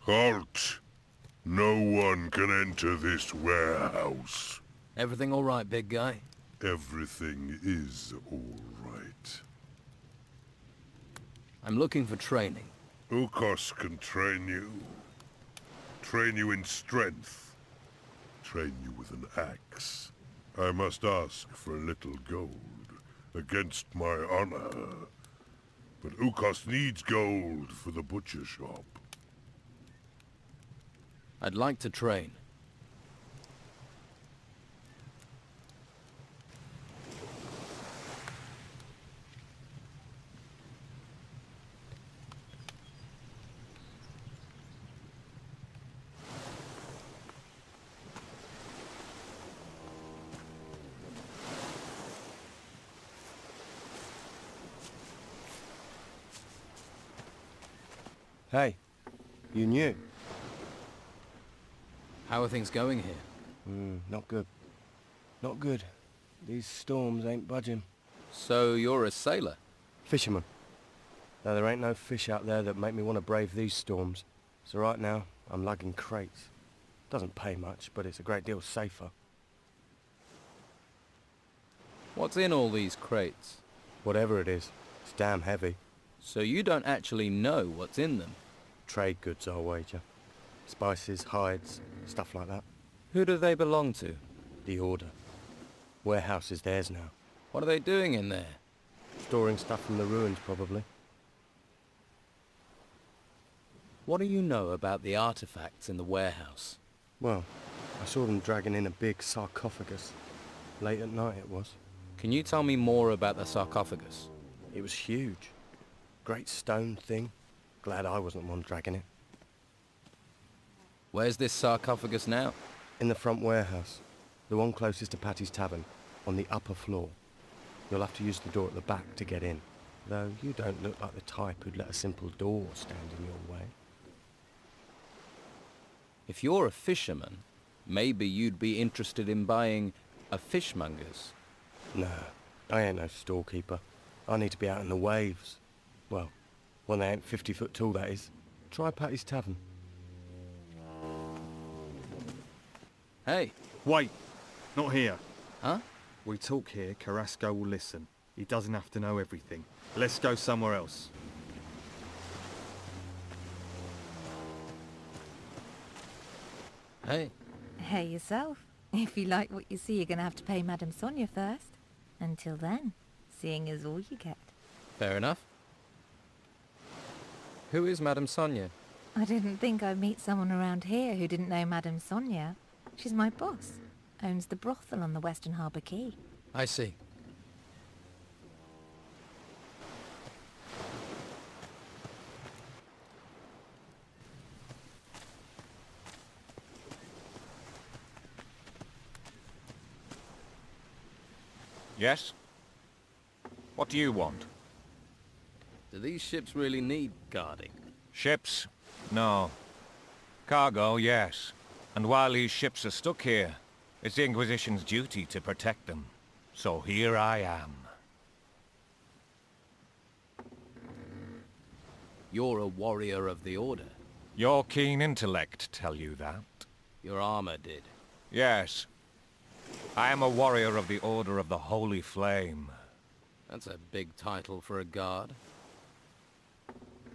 Halt! No one can enter this warehouse. Everything all right, big guy? Everything is all right. I'm looking for training. Ukos can train you. Train you in strength. Train you with an axe. I must ask for a little gold, against my honor. But Ukos needs gold for the butcher shop. I'd like to train. Hey, you new? How are things going here? Not good. Not good. These storms ain't budging. So you're a sailor? Fisherman. Though there ain't no fish out there that make me want to brave these storms. So right now, I'm lugging crates. Doesn't pay much, but it's a great deal safer. What's in all these crates? Whatever it is, it's damn heavy. So you don't actually know what's in them? Trade goods, I'll wager. Spices, hides, stuff like that. Who do they belong to? The Order. Warehouse is theirs now. What are they doing in there? Storing stuff from the ruins, probably. What do you know about the artifacts in the warehouse? Well, I saw them dragging in a big sarcophagus. Late at night it was. Can you tell me more about the sarcophagus? It was huge. Great stone thing. Glad I wasn't the one dragging it. Where's this sarcophagus now? In the front warehouse. The one closest to Patty's Tavern. On the upper floor. You'll have to use the door at the back to get in. Though you don't look like the type who'd let a simple door stand in your way. If you're a fisherman, maybe you'd be interested in buying a fishmonger's. No, I ain't no storekeeper. I need to be out in the waves. Well, when they ain't 50 foot tall, that is. Try Patty's Tavern. Hey! Wait! Not here. Huh? We talk here, Carrasco will listen. He doesn't have to know everything. Let's go somewhere else. Hey. Hey yourself. If you like what you see, you're going to have to pay Madame Sonia first. Until then, seeing is all you get. Fair enough. Who is Madame Sonia? I didn't think I'd meet someone around here who didn't know Madame Sonia. She's my boss. Owns the brothel on the Western Harbour Quay. I see. Yes? What do you want? Do these ships really need guarding? Ships? No. Cargo, yes. And while these ships are stuck here, it's the Inquisition's duty to protect them. So here I am. You're a warrior of the Order. Your keen intellect tell you that? Your armor did. Yes. I am a warrior of the Order of the Holy Flame. That's a big title for a guard.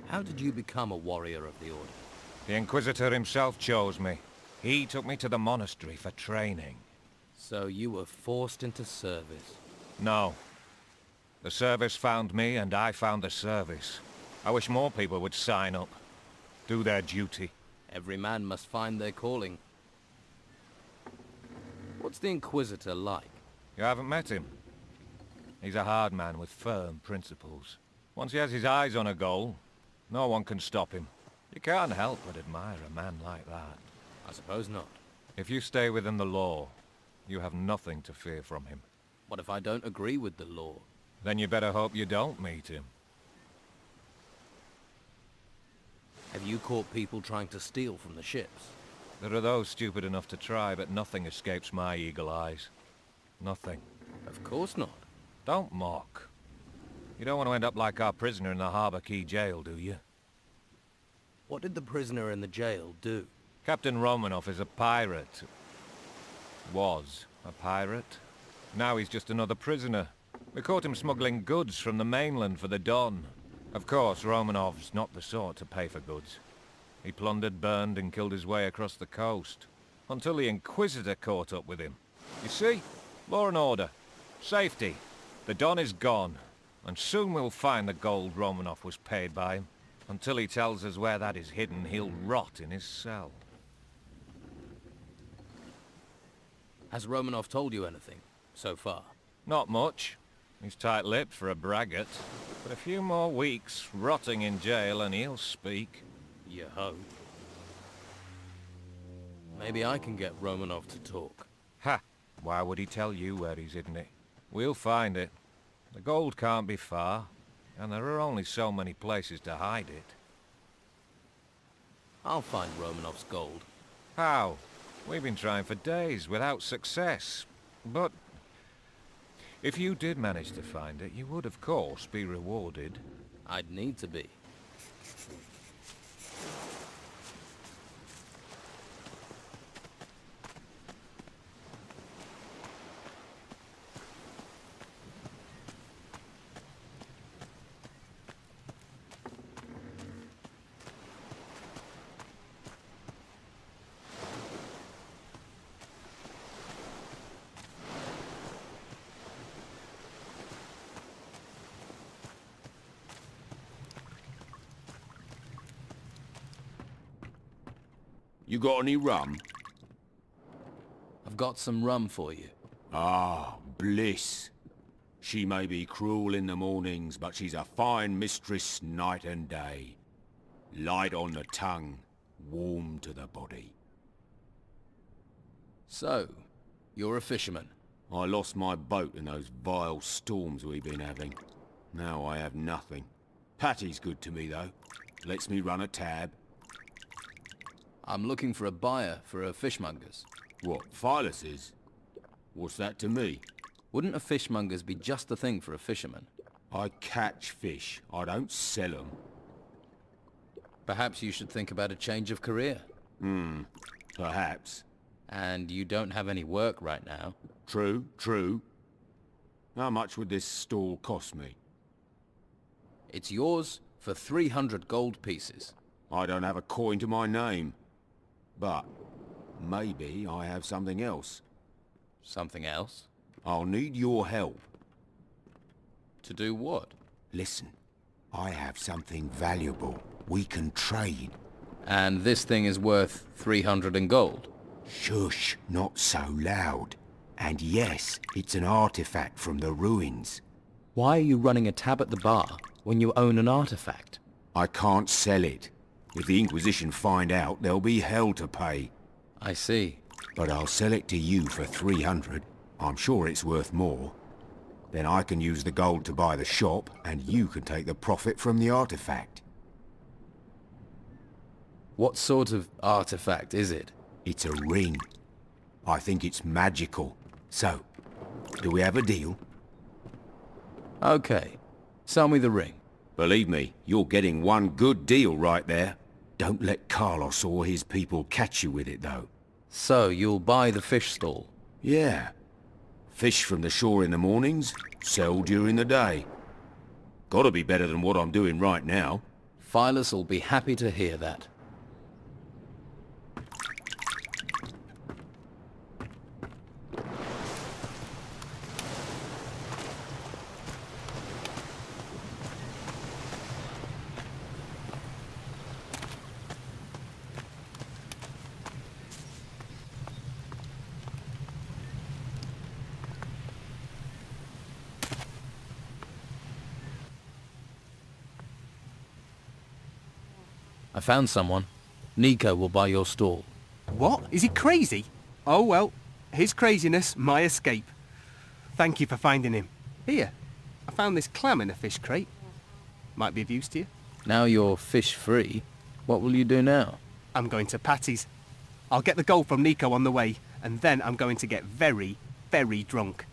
How did you become a warrior of the Order? The Inquisitor himself chose me. He took me to the monastery for training. So you were forced into service? No. The service found me and I found the service. I wish more people would sign up. Do their duty. Every man must find their calling. What's the Inquisitor like? You haven't met him? He's a hard man with firm principles. Once he has his eyes on a goal, no one can stop him. You can't help but admire a man like that. I suppose not. If you stay within the law, you have nothing to fear from him. What if I don't agree with the law? Then you better hope you don't meet him. Have you caught people trying to steal from the ships? There are those stupid enough to try, but nothing escapes my eagle eyes. Nothing. Of course not. Don't mock. You don't want to end up like our prisoner in the Harbour Quay jail, do you? What did the prisoner in the jail do? Captain Romanov is a pirate. Was a pirate. Now he's just another prisoner. We caught him smuggling goods from the mainland for the Don. Of course, Romanov's not the sort to pay for goods. He plundered, burned, and killed his way across the coast. Until the Inquisitor caught up with him. You see? Law and order. Safety. The Don is gone. And soon we'll find the gold Romanov was paid by him. Until he tells us where that is hidden, he'll rot in his cell. Has Romanov told you anything, so far? Not much. He's tight-lipped for a braggart. But a few more weeks, rotting in jail, and he'll speak. You hope. Maybe I can get Romanov to talk. Ha! Why would he tell you where he's hidden it? We'll find it. The gold can't be far, and there are only so many places to hide it. I'll find Romanov's gold. How? We've been trying for days without success. But if you did manage to find it, you would of course be rewarded. I'd need to be. You got any rum? I've got some rum for you. Ah, bliss. She may be cruel in the mornings, but she's a fine mistress night and day. Light on the tongue, warm to the body. So, you're a fisherman. I lost my boat in those vile storms we've been having. Now I have nothing. Patty's good to me, though. Lets me run a tab. I'm looking for a buyer for a fishmonger's. What, Phyllis is? What's that to me? Wouldn't a fishmonger's be just the thing for a fisherman? I catch fish. I don't sell 'em. Perhaps you should think about a change of career. Perhaps. And you don't have any work right now. True, true. How much would this stall cost me? It's yours for 300 gold pieces. I don't have a coin to my name. But maybe I have something else. Something else? I'll need your help. To do what? Listen, I have something valuable. We can trade. And this thing is worth 300 in gold. Shush, not so loud. And yes, it's an artifact from the ruins. Why are you running a tab at the bar when you own an artifact? I can't sell it. If the Inquisition find out, there'll be hell to pay. I see. But I'll sell it to you for 300. I'm sure it's worth more. Then I can use the gold to buy the shop, and you can take the profit from the artifact. What sort of artifact is it? It's a ring. I think it's magical. So, do we have a deal? Okay. Sell me the ring. Believe me, you're getting one good deal right there. Don't let Carlos or his people catch you with it, though. So, you'll buy the fish stall? Yeah. Fish from the shore in the mornings, sell during the day. Gotta be better than what I'm doing right now. Phyllis will be happy to hear that. I found someone. Nico will buy your stall. What? Is he crazy? Oh well, his craziness, my escape. Thank you for finding him. Here, I found this clam in a fish crate. Might be of use to you. Now you're fish-free, what will you do now? I'm going to Patty's. I'll get the gold from Nico on the way, and then I'm going to get very, very drunk.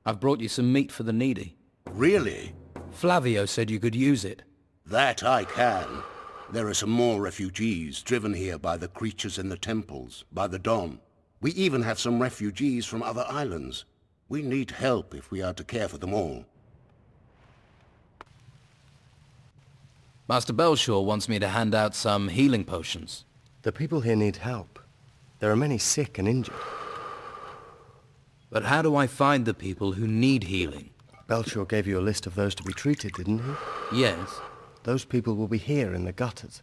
I've brought you some meat for the needy. Really? Flavio said you could use it. That I can. There are some more refugees driven here by the creatures in the temples, by the Don. We even have some refugees from other islands. We need help if we are to care for them all. Master Belshore wants me to hand out some healing potions. The people here need help. There are many sick and injured. But how do I find the people who need healing? Belshore gave you a list of those to be treated, didn't he? Yes. Those people will be here in the gutters.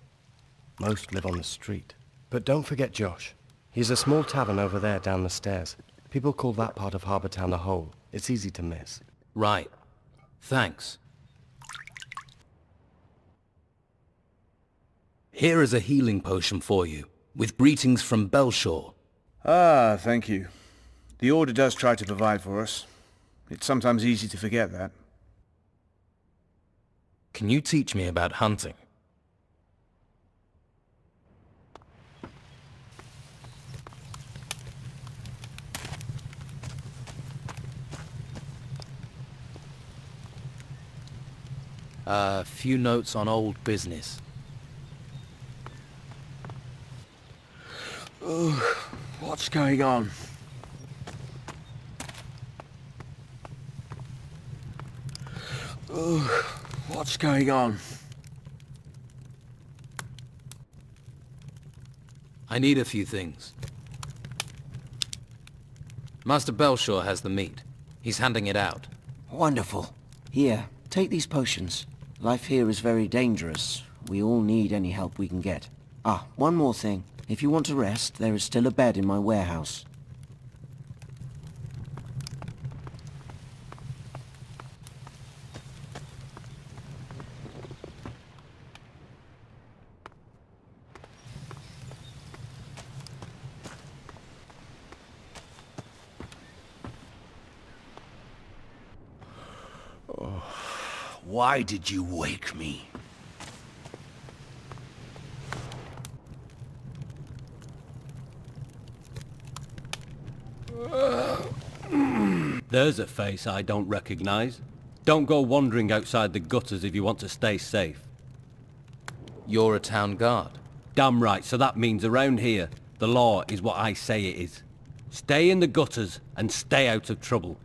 Most live on the street. But don't forget Josh. He's a small tavern over there down the stairs. People call that part of Harbour Town the Hole. It's easy to miss. Right. Thanks. Here is a healing potion for you, with greetings from Belshore. Ah, thank you. The Order does try to provide for us. It's sometimes easy to forget that. Can you teach me about hunting? A few notes on old business. What's going on? What's going on? I need a few things. Master Belshore has the meat. He's handing it out. Wonderful. Here, take these potions. Life here is very dangerous. We all need any help we can get. Ah, one more thing. If you want to rest, there is still a bed in my warehouse. Why did you wake me? There's a face I don't recognize. Don't go wandering outside the gutters if you want to stay safe. You're a town guard. Damn right, so that means around here, the law is what I say it is. Stay in the gutters and stay out of trouble.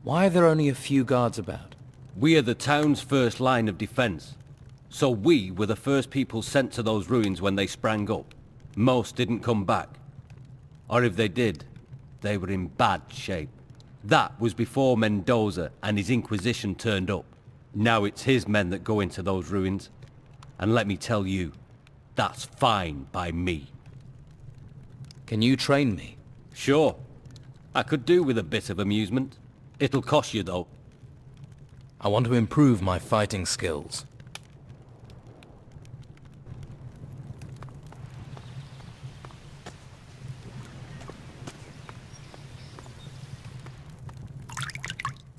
Why are there only a few guards about? We are the town's first line of defense. So we were the first people sent to those ruins when they sprang up. Most didn't come back. Or if they did, they were in bad shape. That was before Mendoza and his Inquisition turned up. Now it's his men that go into those ruins. And let me tell you, that's fine by me. Can you train me? Sure. I could do with a bit of amusement. It'll cost you though. I want to improve my fighting skills.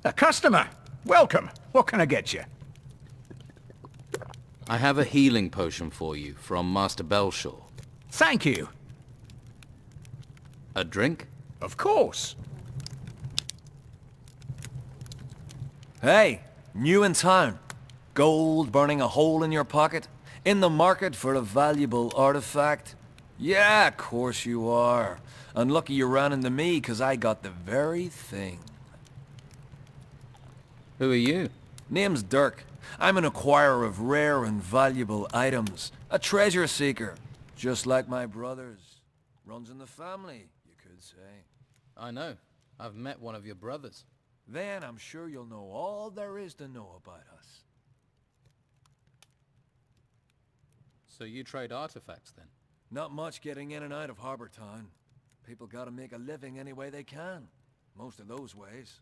A customer! Welcome! What can I get you? I have a healing potion for you from Master Belshore. Thank you. A drink? Of course. Hey, new in town. Gold burning a hole in your pocket? In the market for a valuable artifact? Yeah, of course you are. And lucky you ran into me, 'cause I got the very thing. Who are you? Name's Dirk. I'm an acquirer of rare and valuable items. A treasure seeker. Just like my brothers. Runs in the family, you could say. I know. I've met one of your brothers. Then I'm sure you'll know all there is to know about us. So you trade artifacts then? Not much getting in and out of Harbour Town. People gotta make a living any way they can. Most of those ways.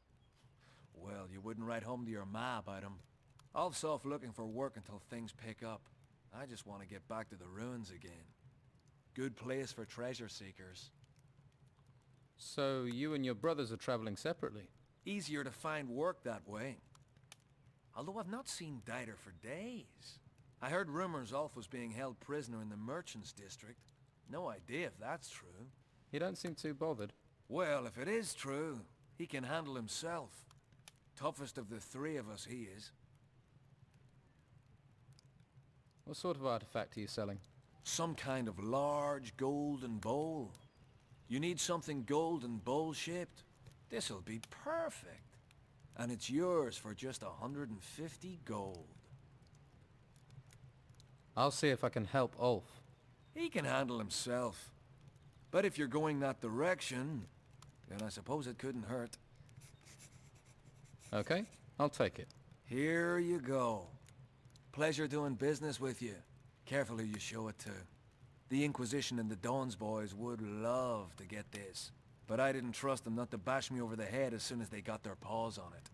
Well, you wouldn't write home to your ma about 'em. I'll off looking for work until things pick up. I just want to get back to the ruins again. Good place for treasure seekers. So you and your brothers are traveling separately? Easier to find work that way. Although I've not seen Dieter for days. I heard rumors Ulf was being held prisoner in the Merchants District. No idea if that's true. You don't seem too bothered. Well, if it is true, He can handle himself. Toughest of the three of us, he is. What sort of artifact are you selling? Some kind of large golden bowl. You need something golden bowl-shaped? This'll be perfect. And it's yours for just 150 gold. I'll see if I can help Ulf. He can handle himself. But if you're going that direction, then I suppose it couldn't hurt. Okay, I'll take it. Here you go. Pleasure doing business with you. Careful who you show it to. The Inquisition and the Dons boys would love to get this. But I didn't trust them not to bash me over the head as soon as they got their paws on it.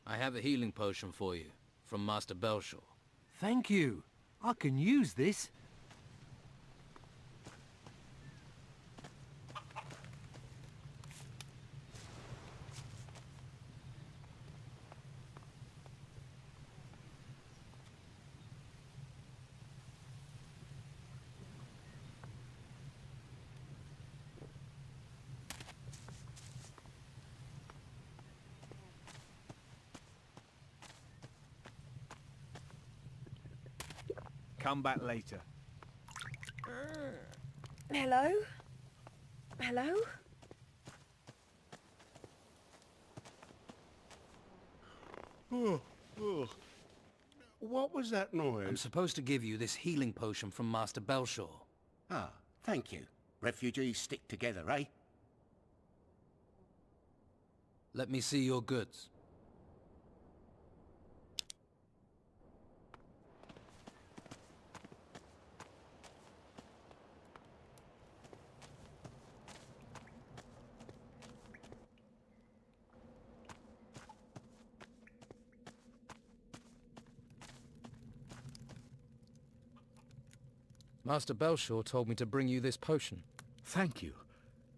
I have a healing potion for you, from Master Belshaw. Thank you. I can use this. Come back later. Hello? Hello? What was that noise? I'm supposed to give you this healing potion from Master Belshaw. Ah, thank you. Refugees stick together, eh? Let me see your goods. Master Belshaw told me to bring you this potion. Thank you.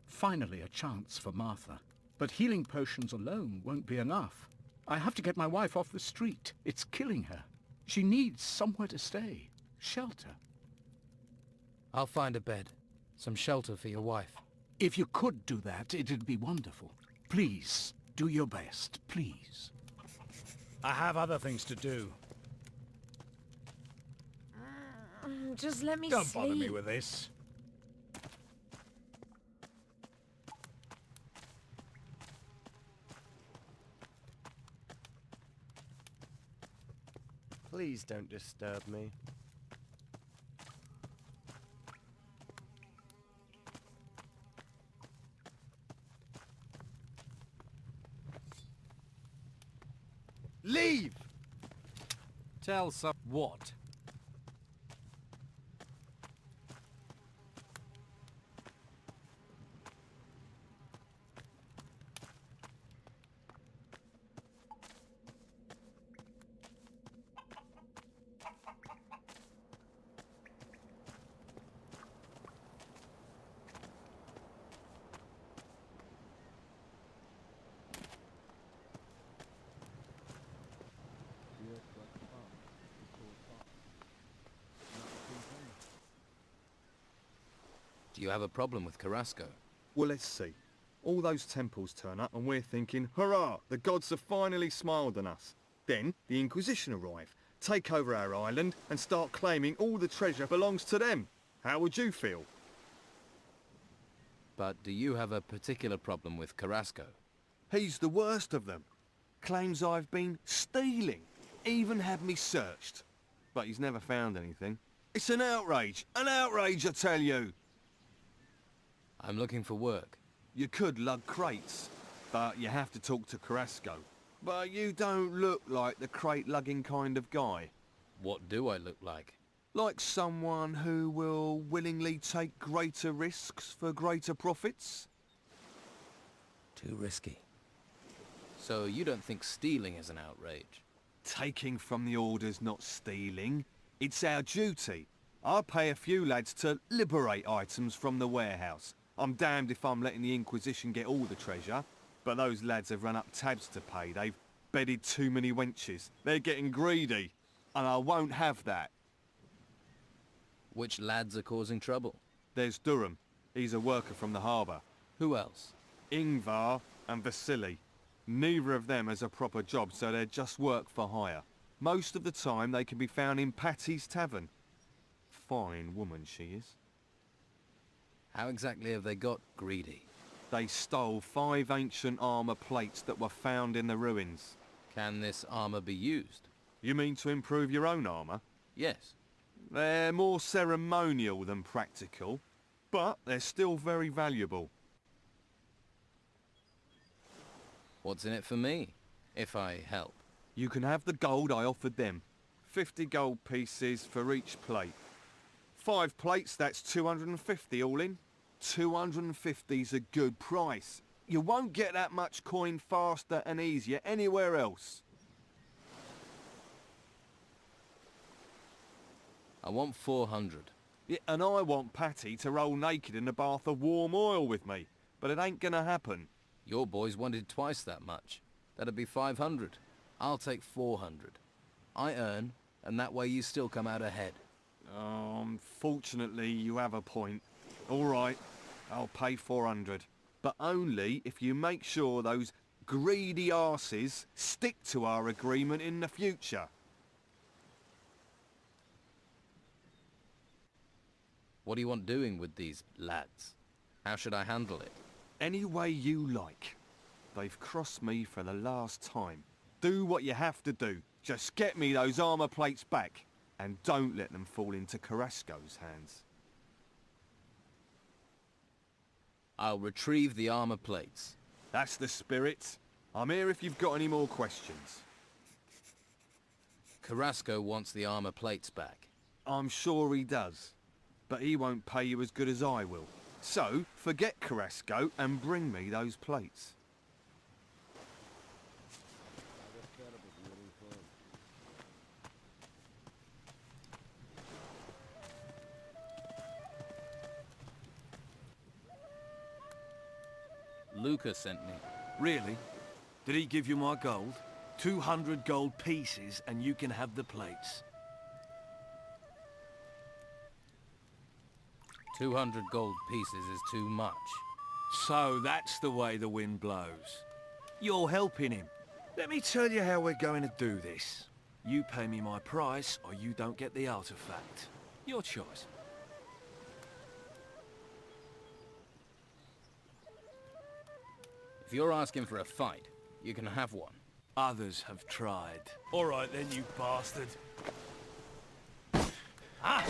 Finally a chance for Martha. But healing potions alone won't be enough. I have to get my wife off the street. It's killing her. She needs somewhere to stay. Shelter. I'll find a bed. Some shelter for your wife. If you could do that, it'd be wonderful. Please, do your best, please. I have other things to do. Just let me Don't sleep. bother me with this. Please don't disturb me. Leave! Tell some... What? Do you have a problem with Carrasco? Well, let's see. All those temples turn up and we're thinking, hurrah, the gods have finally smiled on us. Then the Inquisition arrive, take over our island and start claiming all the treasure belongs to them. How would you feel? But do you have a particular problem with Carrasco? He's the worst of them. Claims I've been stealing. Even had me searched. But he's never found anything. It's an outrage I tell you. I'm looking for work. You could lug crates, but you have to talk to Carrasco. But you don't look like the crate-lugging kind of guy. What do I look like? Like someone who will willingly take greater risks for greater profits? Too risky. So you don't think stealing is an outrage? Taking from the Order's not stealing. It's our duty. I pay a few lads to liberate items from the warehouse. I'm damned if I'm letting the Inquisition get all the treasure. But those lads have run up tabs to pay. They've bedded too many wenches. They're getting greedy. And I won't have that. Which lads are causing trouble? There's Durham. He's a worker from the harbour. Who else? Ingvar and Vasily. Neither of them has a proper job, so they're just work for hire. Most of the time they can be found in Patty's Tavern. Fine woman she is. How exactly have they got greedy? They stole 5 ancient armour plates that were found in the ruins. Can this armour be used? You mean to improve your own armour? Yes. They're more ceremonial than practical, but they're still very valuable. What's in it for me, if I help? You can have the gold I offered them. 50 gold pieces for each plate. 5 plates, that's 250 all in. 250's a good price. You won't get that much coin faster and easier anywhere else. I want 400. Yeah, and I want Patty to roll naked in a bath of warm oil with me. But it ain't gonna happen. Your boys wanted twice that much. That'd be 500. I'll take 400. I earn, and that way you still come out ahead. Unfortunately, you have a point. All right, I'll pay 400. But only if you make sure those greedy arses stick to our agreement in the future. What do you want doing with these lads? How should I handle it? Any way you like. They've crossed me for the last time. Do what you have to do. Just get me those armour plates back. And don't let them fall into Carrasco's hands. I'll retrieve the armour plates. That's the spirit. I'm here if you've got any more questions. Carrasco wants the armour plates back. I'm sure he does. But he won't pay you as good as I will. So, forget Carrasco and bring me those plates. Lucas sent me. Really? Did he give you my gold? 200 gold pieces and you can have the plates. 200 gold pieces is too much. So that's the way the wind blows. You're helping him. Let me tell you how we're going to do this. You pay me my price or you don't get the artifact. Your choice. If you're asking for a fight, you can have one. Others have tried. All right then, you bastard. Ah!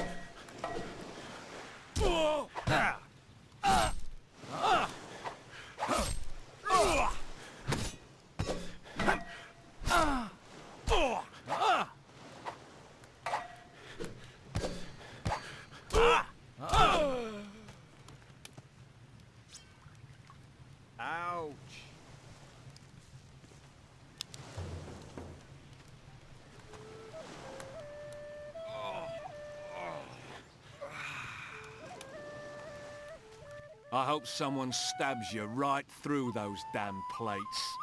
Oh! Ah! Ah! Ah! Ah! Ah! Oh! Ah! Ah! Ah! Ouch. I hope someone stabs you right through those damn plates.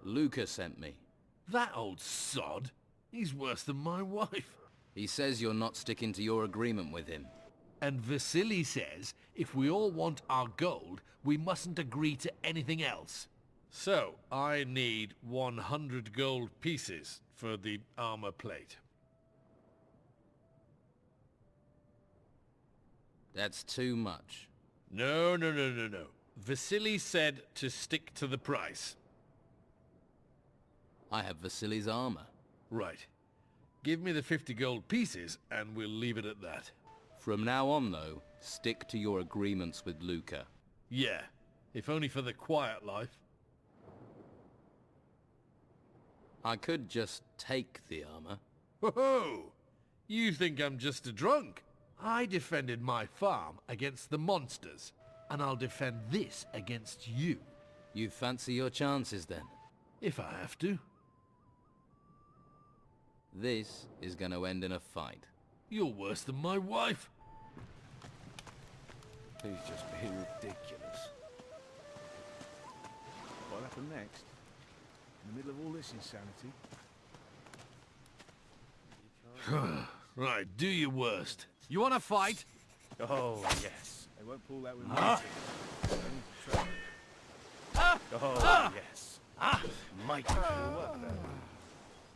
Lucas sent me. That old sod? He's worse than my wife. He says you're not sticking to your agreement with him. And Vasily says if we all want our gold, we mustn't agree to anything else. So, I need 100 gold pieces for the armor plate. That's too much. No. Vasily said to stick to the price. I have Vasily's armor. Right. Give me the 50 gold pieces and we'll leave it at that. From now on, though, stick to your agreements with Luca. Yeah, if only for the quiet life. I could just take the armor. Ho-ho! You think I'm just a drunk? I defended my farm against the monsters, and I'll defend this against you. You fancy your chances, then? If I have to. This is going to end in a fight. You're worse than my wife. He's just being ridiculous. What'll happen next? In the middle of all this insanity? Right, do your worst. You want to fight? Oh, yes. They won't pull that with me. Oh, yes. Mate,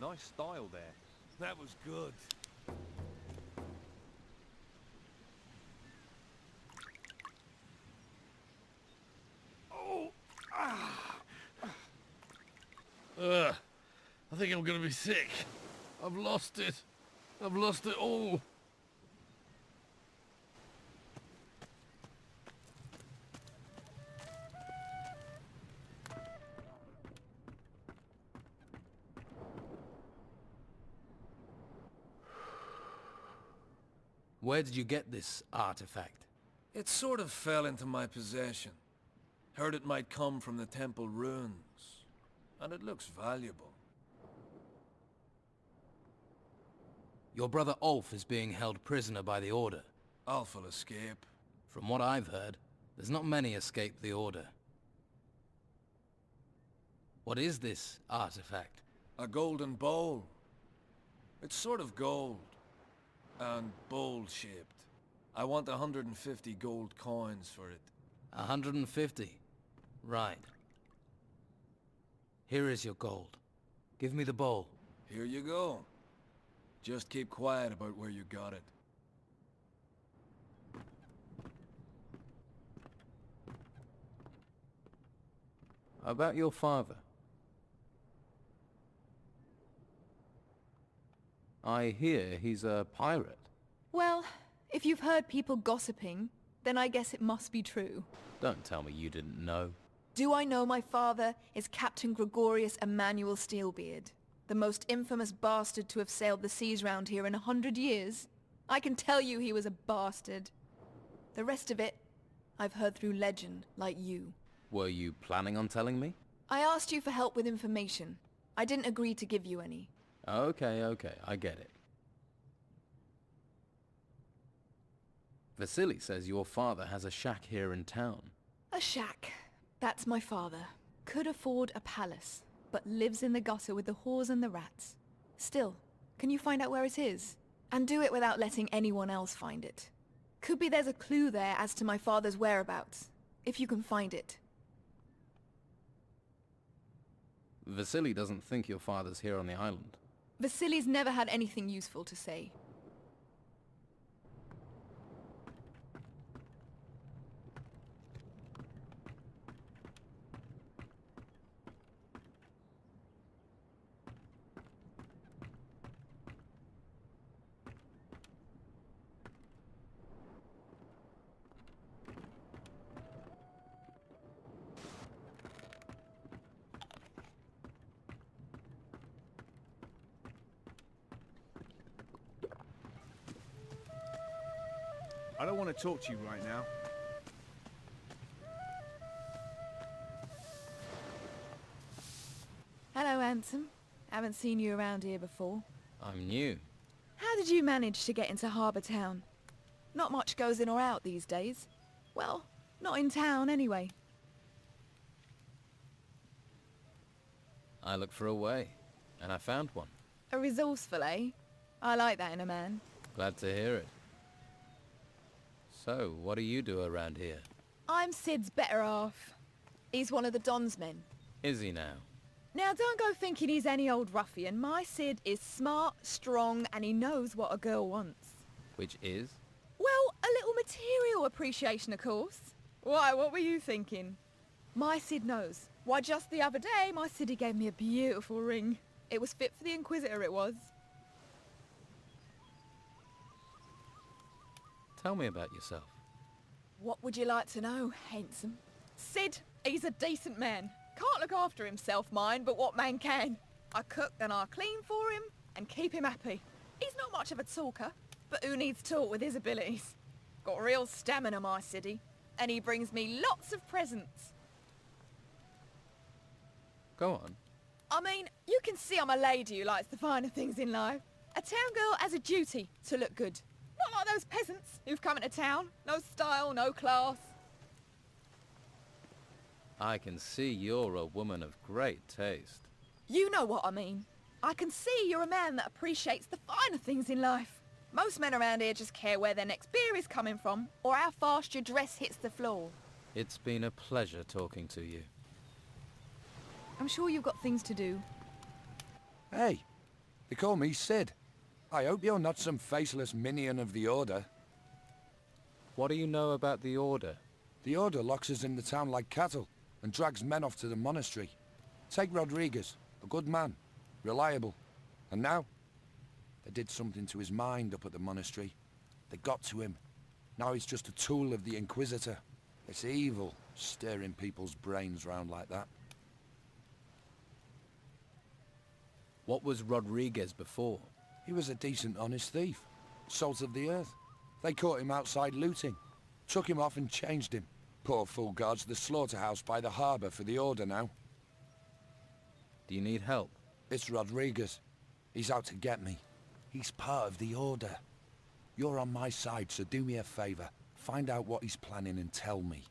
nice style there. That was good. I think I'm gonna be sick. I've lost it. I've lost it all. Where did you get this artifact? It sort of fell into my possession. Heard it might come from the temple ruins. And it looks valuable. Your brother Ulf is being held prisoner by the Order. Ulf will escape. From what I've heard, there's not many escape the Order. What is this artifact? A golden bowl. It's sort of gold. And bowl-shaped. I want 150 gold coins for it. 150? Right. Here is your gold. Give me the bowl. Here you go. Just keep quiet about where you got it. About your father. I hear he's a pirate. Well, if you've heard people gossiping, then I guess it must be true. Don't tell me you didn't know. Do I know my father is Captain Gregorius Emmanuel Steelbeard, the most infamous bastard to have sailed the seas round here in 100 years? I can tell you he was a bastard. The rest of it, I've heard through legend, like you. Were you planning on telling me? I asked you for help with information. I didn't agree to give you any. Okay, I get it. Vasily says your father has a shack here in town. A shack. That's my father. Could afford a palace, but lives in the gutter with the whores and the rats. Still, can you find out where it is? And do it without letting anyone else find it. Could be there's a clue there as to my father's whereabouts, if you can find it. Vasily doesn't think your father's here on the island. Vasily's never had anything useful to say. I don't want to talk to you right now. Hello, handsome. Haven't seen you around here before. I'm new. How did you manage to get into Harbour Town? Not much goes in or out these days. Well, not in town anyway. I looked for a way, and I found one. A resourceful, eh? I like that in a man. Glad to hear it. So, what do you do around here? I'm Sid's better half. He's one of the Don's men. Is he now? Now don't go thinking he's any old ruffian. My Sid is smart, strong, and he knows what a girl wants. Which is? Well, a little material appreciation, of course. Why, what were you thinking? My Cid knows. Why, just the other day, my Ciddy gave me a beautiful ring. It was fit for the Inquisitor, it was. Tell me about yourself. What would you like to know, handsome? Cid, he's a decent man. Can't look after himself, mind, but what man can? I cook and I clean for him and keep him happy. He's not much of a talker, but who needs talk with his abilities? Got real stamina, my Ciddy, and he brings me lots of presents. Go on. I mean, you can see I'm a lady who likes the finer things in life. A town girl has a duty to look good. Not like those peasants who've come into town. No style, no class. I can see you're a woman of great taste. You know what I mean. I can see you're a man that appreciates the finer things in life. Most men around here just care where their next beer is coming from, or how fast your dress hits the floor. It's been a pleasure talking to you. I'm sure you've got things to do. Hey, they call me Cid. I hope you're not some faceless minion of the Order. What do you know about the Order? The Order locks us in the town like cattle and drags men off to the monastery. Take Rodriguez, a good man, reliable. And now, they did something to his mind up at the monastery. They got to him. Now he's just a tool of the Inquisitor. It's evil, stirring people's brains round like that. What was Rodriguez before? He was a decent, honest thief. Salt of the earth. They caught him outside looting. Took him off and changed him. Poor fool guards the slaughterhouse by the harbour for the Order now. Do you need help? It's Rodriguez. He's out to get me. He's part of the Order. You're on my side, so do me a favour. Find out what he's planning and tell me.